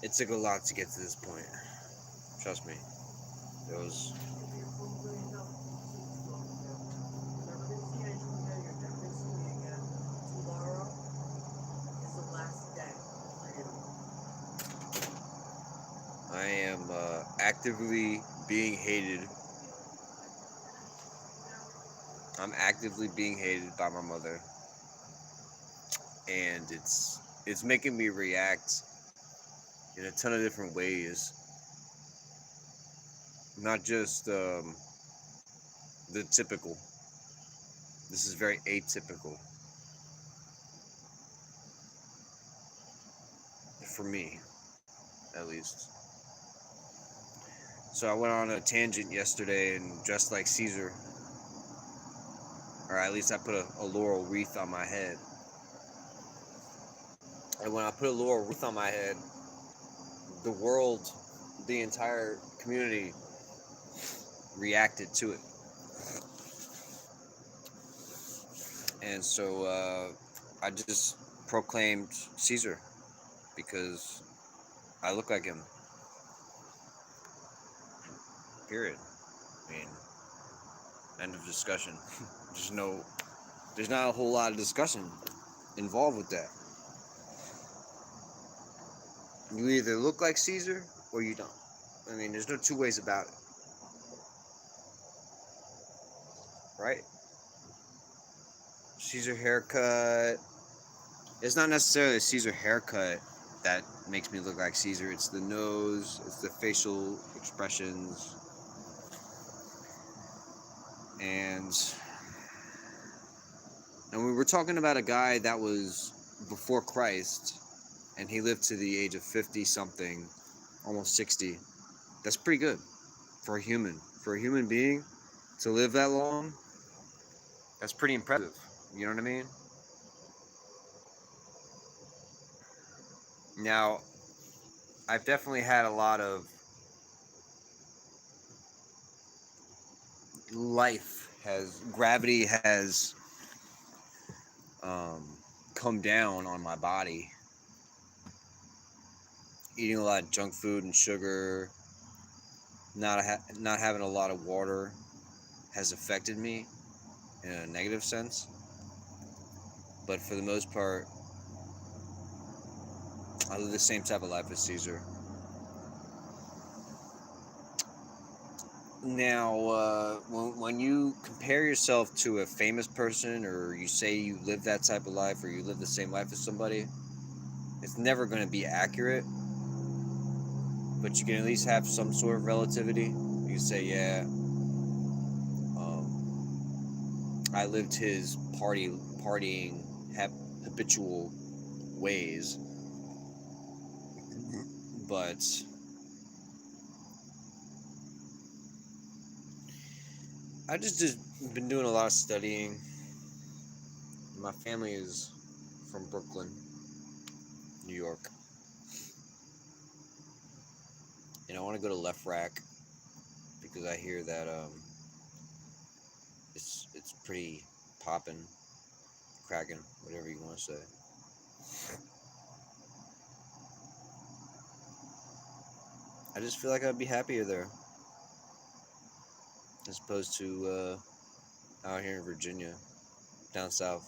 It took a lot to get to this point. Trust me. It was. I am actively being hated. I'm actively being hated by my mother, and it's making me react in a ton of different ways. Not just the typical. This is very atypical for me, at least. So I went on a tangent yesterday and dressed like Caesar, or at least I put a laurel wreath on my head. And when I put a laurel wreath on my head, the world, the entire community reacted to it. And so I just proclaimed Caesar because I look like him. Period. I mean, end of discussion. There's not a whole lot of discussion involved with that. You either look like Caesar or you don't. I mean, there's no two ways about it. Right? Caesar haircut. It's not necessarily a Caesar haircut that makes me look like Caesar. It's the nose, it's the facial expressions. And we were talking about a guy that was before Christ, and he lived to the age of 50 something, almost 60. That's pretty good for a human. For a human being to live that long, that's pretty impressive. You know what I mean? Now, I've definitely had a lot of gravity has come down on my body. Eating a lot of junk food and sugar, not having a lot of water has affected me in a negative sense. But for the most part, I live the same type of life as Caesar. Now, when you compare yourself to a famous person, or you say you live that type of life, or you live the same life as somebody, it's never going to be accurate. But you can at least have some sort of relativity. You can say, yeah, I lived his partying habitual ways, but I just been doing a lot of studying. My family is from Brooklyn, New York, and I want to go to LEFRAK because I hear that it's pretty poppin', cracking, whatever you want to say. I just feel like I'd be happier there as opposed to out here in Virginia, down south.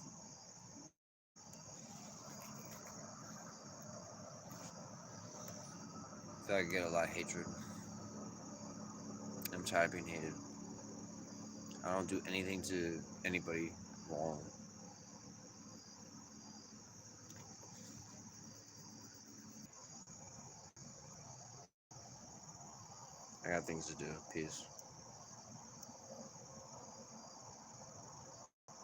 I feel like I get a lot of hatred. I'm tired of being hated. I don't do anything to anybody wrong. I got things to do. Peace.